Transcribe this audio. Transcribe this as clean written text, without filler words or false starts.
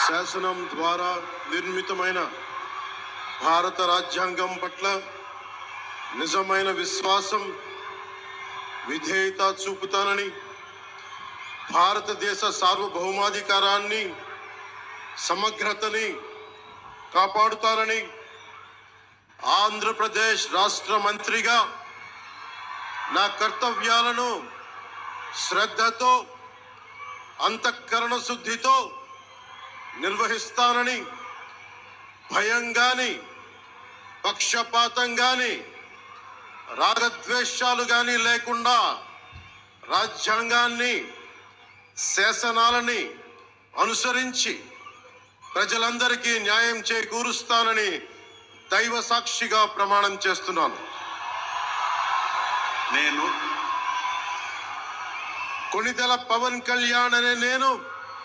శాసనం ద్వారా నిర్మితమైన భారత రాజ్యాంగం పట్ల నిజమైన విశ్వాసం, విధేయత చూపుతానని, భారతదేశ సార్వభౌమాధికారాన్ని, సమగ్రతని కాపాడుతానని ఆంధ్రప్రదేశ్ రాష్ట్ర మంత్రిగా నా కర్తవ్యాలను శ్రద్ధతో, అంతఃకరణ శుద్ధితో నిర్వహిస్తానని, భయం గాని, పక్షపాతం గాని, రాగద్వేషాలు గాని లేకుండా రాజ్యాంగాన్ని, శాసనాలని అనుసరించి ప్రజలందరికీ న్యాయం చేకూరుస్తానని దైవ సాక్షిగా ప్రమాణం చేస్తున్నాను. నేను కొణిదెల పవన్ కళ్యాణ్ అనే నేను